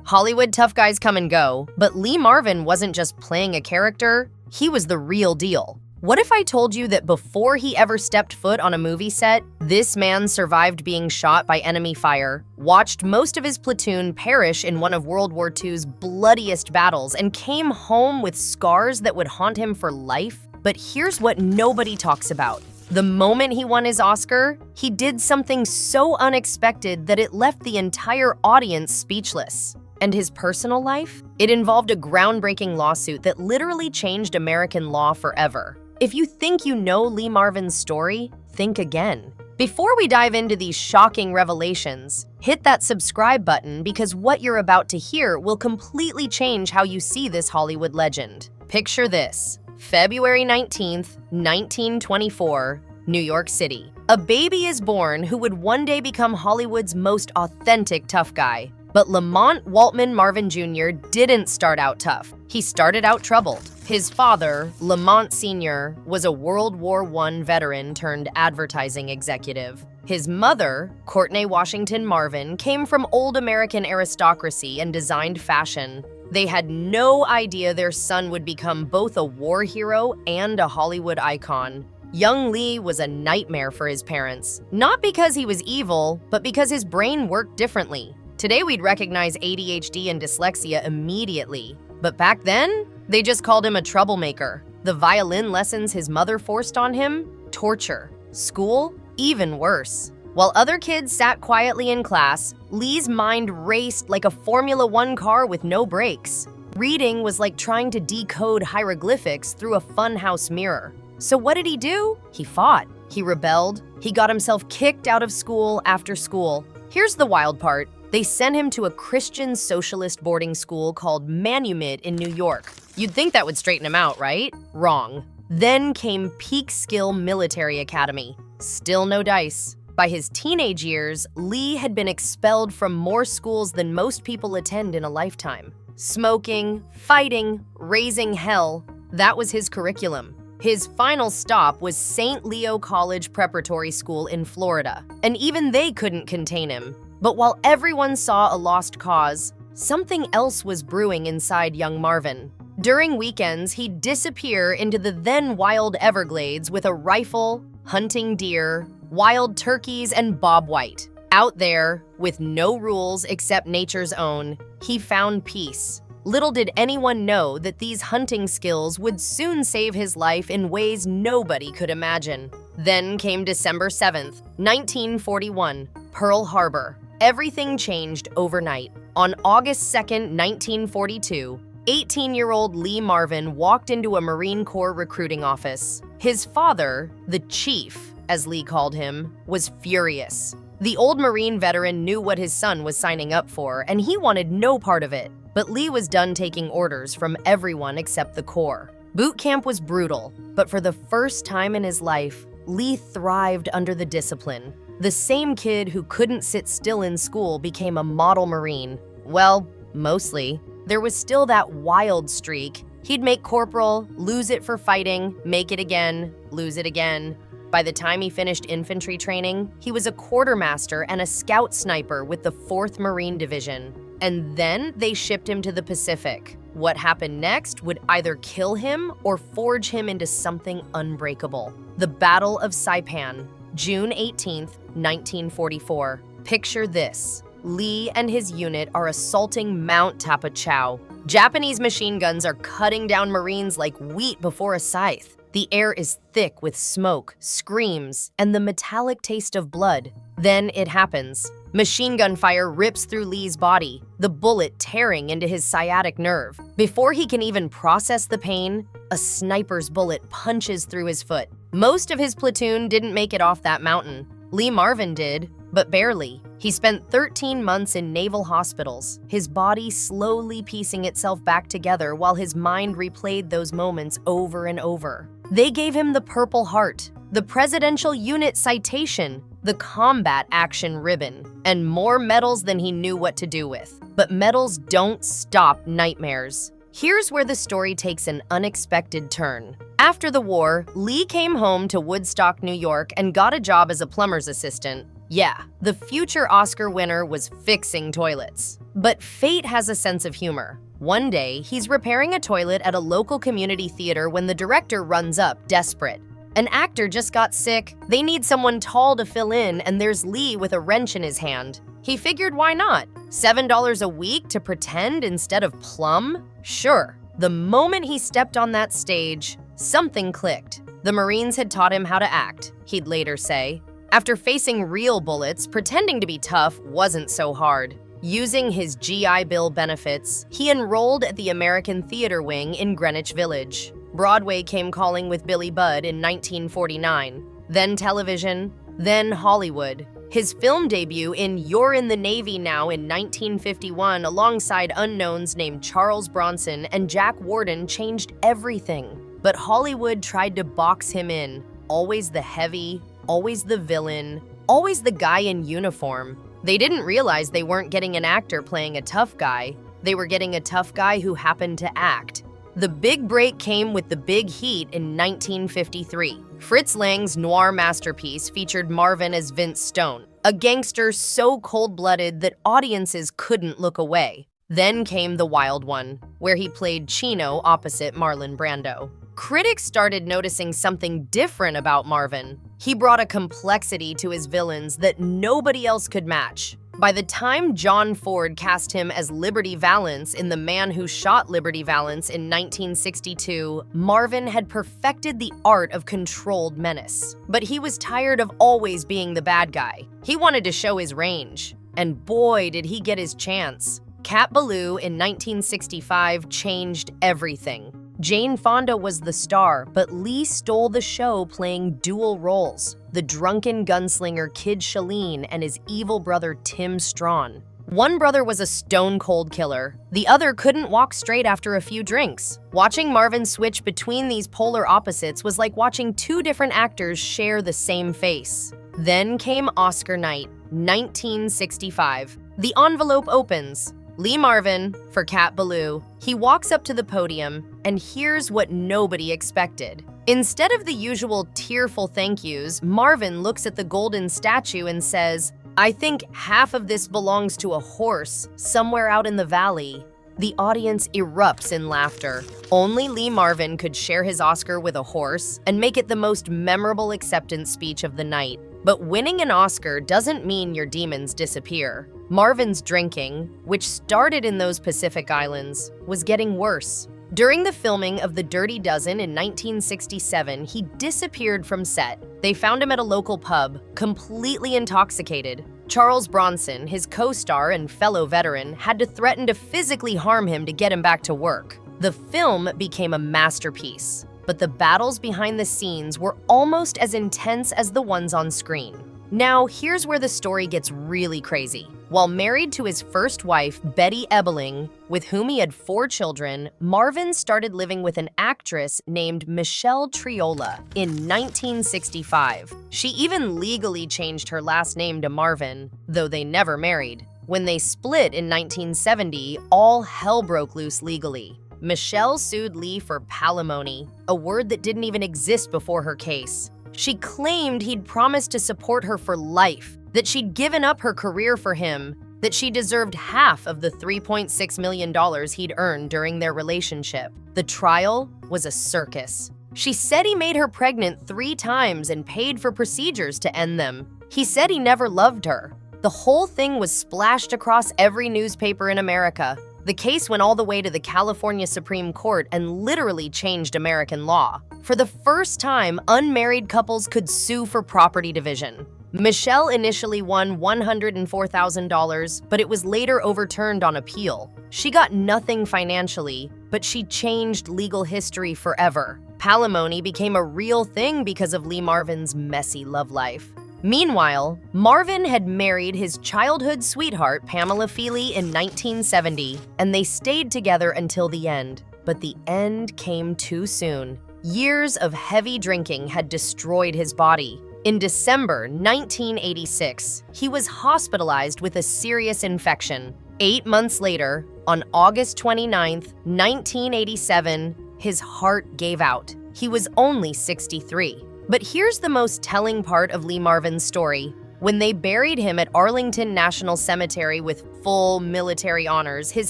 Hollywood tough guys come and go, but Lee Marvin wasn't just playing a character, he was the real deal. What if I told you that before he ever stepped foot on a movie set, this man survived being shot by enemy fire, watched most of his platoon perish in one of World War II's bloodiest battles, and came home with scars that would haunt him for life? But here's what nobody talks about. The moment he won his Oscar, he did something so unexpected that it left the entire audience speechless. And his personal life? It involved a groundbreaking lawsuit that literally changed American law forever. If you think you know Lee Marvin's story, think again. Before we dive into these shocking revelations, hit that subscribe button because what you're about to hear will completely change how you see this Hollywood legend. Picture this: February 19th, 1924, New York City. A baby is born who would one day become Hollywood's most authentic tough guy. But Lamont Waltman Marvin Jr. didn't start out tough. He started out troubled. His father, Lamont Sr., was a World War I veteran turned advertising executive. His mother, Courtney Washington Marvin, came from old American aristocracy and designed fashion. They had no idea their son would become both a war hero and a Hollywood icon. Young Lee was a nightmare for his parents, not because he was evil, but because his brain worked differently. Today we'd recognize ADHD and dyslexia immediately, but back then, they just called him a troublemaker. The violin lessons his mother forced on him? Torture. School? Even worse. While other kids sat quietly in class, Lee's mind raced like a Formula One car with no brakes. Reading was like trying to decode hieroglyphics through a funhouse mirror. So what did he do? He fought. He rebelled. He got himself kicked out of school after school. Here's the wild part. They sent him to a Christian socialist boarding school called Manumit in New York. You'd think that would straighten him out, right? Wrong. Then came Peak Skill Military Academy. Still no dice. By his teenage years, Lee had been expelled from more schools than most people attend in a lifetime. Smoking, fighting, raising hell, that was his curriculum. His final stop was St. Leo College Preparatory School in Florida, and even they couldn't contain him. But while everyone saw a lost cause, something else was brewing inside young Marvin. During weekends, he'd disappear into the then wild Everglades with a rifle, hunting deer, wild turkeys, and bobwhite. Out there, with no rules except nature's own, he found peace. Little did anyone know that these hunting skills would soon save his life in ways nobody could imagine. Then came December 7th, 1941, Pearl Harbor. Everything changed overnight. On August 2nd, 1942, 18-year-old Lee Marvin walked into a Marine Corps recruiting office. His father, the chief, as Lee called him, was furious. The old Marine veteran knew what his son was signing up for, and he wanted no part of it. But Lee was done taking orders from everyone except the Corps. Boot camp was brutal, but for the first time in his life, Lee thrived under the discipline. The same kid who couldn't sit still in school became a model Marine. Well, mostly. There was still that wild streak. He'd make corporal, lose it for fighting, make it again, lose it again. By the time he finished infantry training, he was a quartermaster and a scout sniper with the 4th Marine Division. And then they shipped him to the Pacific. What happened next would either kill him or forge him into something unbreakable. The Battle of Saipan, June 18th, 1944. Picture this. Lee and his unit are assaulting Mount Tapachau. Japanese machine guns are cutting down Marines like wheat before a scythe. The air is thick with smoke, screams, and the metallic taste of blood. Then it happens. Machine gun fire rips through Lee's body, the bullet tearing into his sciatic nerve. Before he can even process the pain, a sniper's bullet punches through his foot. Most of his platoon didn't make it off that mountain. Lee Marvin did, but barely. He spent 13 months in naval hospitals, his body slowly piecing itself back together while his mind replayed those moments over and over. They gave him the Purple Heart, the Presidential Unit Citation, the Combat Action Ribbon, and more medals than he knew what to do with. But medals don't stop nightmares. Here's where the story takes an unexpected turn. After the war, Lee came home to Woodstock, New York, and got a job as a plumber's assistant. Yeah, the future Oscar winner was fixing toilets. But fate has a sense of humor. One day, he's repairing a toilet at a local community theater when the director runs up, desperate. An actor just got sick, they need someone tall to fill in, and there's Lee with a wrench in his hand. He figured why not? $7 a week to pretend instead of plumb? Sure. The moment he stepped on that stage, something clicked. The Marines had taught him how to act, he'd later say. After facing real bullets, pretending to be tough wasn't so hard. Using his GI Bill benefits, he enrolled at the American Theater Wing in Greenwich Village. Broadway came calling with Billy Budd in 1949, then television, then Hollywood. His film debut in You're in the Navy Now in 1951 alongside unknowns named Charles Bronson and Jack Warden changed everything. But Hollywood tried to box him in. Always the heavy, always the villain, always the guy in uniform. They didn't realize they weren't getting an actor playing a tough guy. They were getting a tough guy who happened to act. The big break came with The Big Heat in 1953. Fritz Lang's noir masterpiece featured Marvin as Vince Stone, a gangster so cold-blooded that audiences couldn't look away. Then came The Wild One, where he played Chino opposite Marlon Brando. Critics started noticing something different about Marvin. He brought a complexity to his villains that nobody else could match. By the time John Ford cast him as Liberty Valance in The Man Who Shot Liberty Valance in 1962, Marvin had perfected the art of controlled menace. But he was tired of always being the bad guy. He wanted to show his range. And boy, did he get his chance. Ballou in 1965 changed everything. Jane Fonda was the star, but Lee stole the show playing dual roles, the drunken gunslinger Kid Shalene and his evil brother Tim Strawn. One brother was a stone-cold killer. The other couldn't walk straight after a few drinks. Watching Marvin switch between these polar opposites was like watching two different actors share the same face. Then came Oscar night, 1965. The envelope opens. Lee Marvin for Ballou. He walks up to the podium, and here's what nobody expected. Instead of the usual tearful thank yous, Marvin looks at the golden statue and says, "I think half of this belongs to a horse somewhere out in the valley." The audience erupts in laughter. Only Lee Marvin could share his Oscar with a horse and make it the most memorable acceptance speech of the night. But winning an Oscar doesn't mean your demons disappear. Marvin's drinking, which started in those Pacific Islands, was getting worse. During the filming of The Dirty Dozen in 1967, he disappeared from set. They found him at a local pub, completely intoxicated. Charles Bronson, his co-star and fellow veteran, had to threaten to physically harm him to get him back to work. The film became a masterpiece, but the battles behind the scenes were almost as intense as the ones on screen. Now, here's where the story gets really crazy. While married to his first wife, Betty Ebeling, with whom he had 4 children, Marvin started living with an actress named Michelle Triola in 1965. She even legally changed her last name to Marvin, though they never married. When they split in 1970, all hell broke loose legally. Michelle sued Lee for palimony, a word that didn't even exist before her case. She claimed he'd promised to support her for life, that she'd given up her career for him, that she deserved half of the $3.6 million he'd earned during their relationship. The trial was a circus. She said he made her pregnant 3 times and paid for procedures to end them. He said he never loved her. The whole thing was splashed across every newspaper in America. The case went all the way to the California Supreme Court and literally changed American law. For the first time, unmarried couples could sue for property division. Michelle initially won $104,000, but it was later overturned on appeal. She got nothing financially, but she changed legal history forever. Palimony became a real thing because of Lee Marvin's messy love life. Meanwhile, Marvin had married his childhood sweetheart, Pamela Feely, in 1970, and they stayed together until the end. But the end came too soon. Years of heavy drinking had destroyed his body. In December 1986, he was hospitalized with a serious infection. 8 months later, on August 29, 1987, his heart gave out. He was only 63. But here's the most telling part of Lee Marvin's story. When they buried him at Arlington National Cemetery with full military honors, his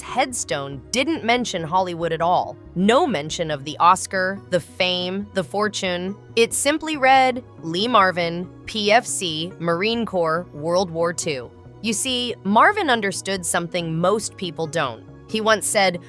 headstone didn't mention Hollywood at all. No mention of the Oscar, the fame, the fortune. It simply read, Lee Marvin, PFC, Marine Corps, World War II. You see, Marvin understood something most people don't. He once said,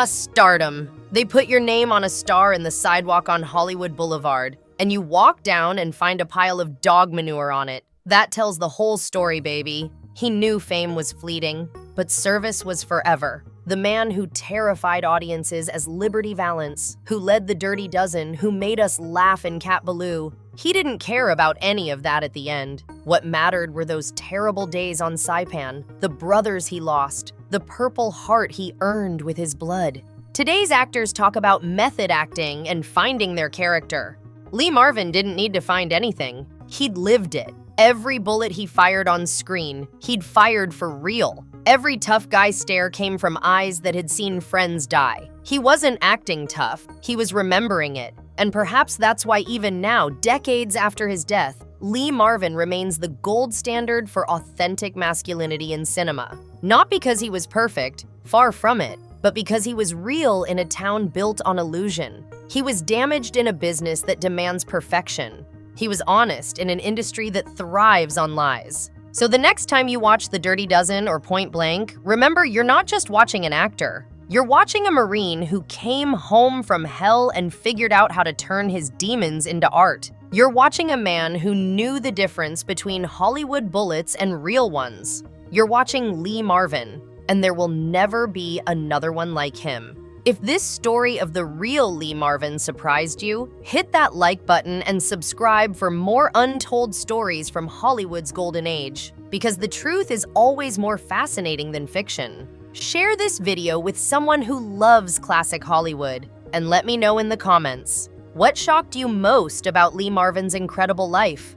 stardom. They put your name on a star in the sidewalk on Hollywood Boulevard, and you walk down and find a pile of dog manure on it. That tells the whole story, baby. He knew fame was fleeting, but service was forever. The man who terrified audiences as Liberty Valance, who led the Dirty Dozen, who made us laugh in Cat Ballou, he didn't care about any of that at the end. What mattered were those terrible days on Saipan, the brothers he lost, the Purple Heart he earned with his blood. Today's actors talk about method acting and finding their character. Lee Marvin didn't need to find anything. He'd lived it. Every bullet he fired on screen, he'd fired for real. Every tough guy stare came from eyes that had seen friends die. He wasn't acting tough, he was remembering it. And perhaps that's why even now, decades after his death, Lee Marvin remains the gold standard for authentic masculinity in cinema. Not because he was perfect, far from it, but because he was real in a town built on illusion. He was damaged in a business that demands perfection. He was honest in an industry that thrives on lies. So the next time you watch The Dirty Dozen or Point Blank, remember you're not just watching an actor. You're watching a Marine who came home from hell and figured out how to turn his demons into art. You're watching a man who knew the difference between Hollywood bullets and real ones. You're watching Lee Marvin, and there will never be another one like him. If this story of the real Lee Marvin surprised you, hit that like button and subscribe for more untold stories from Hollywood's golden age, because the truth is always more fascinating than fiction. Share this video with someone who loves classic Hollywood, and let me know in the comments, what shocked you most about Lee Marvin's incredible life?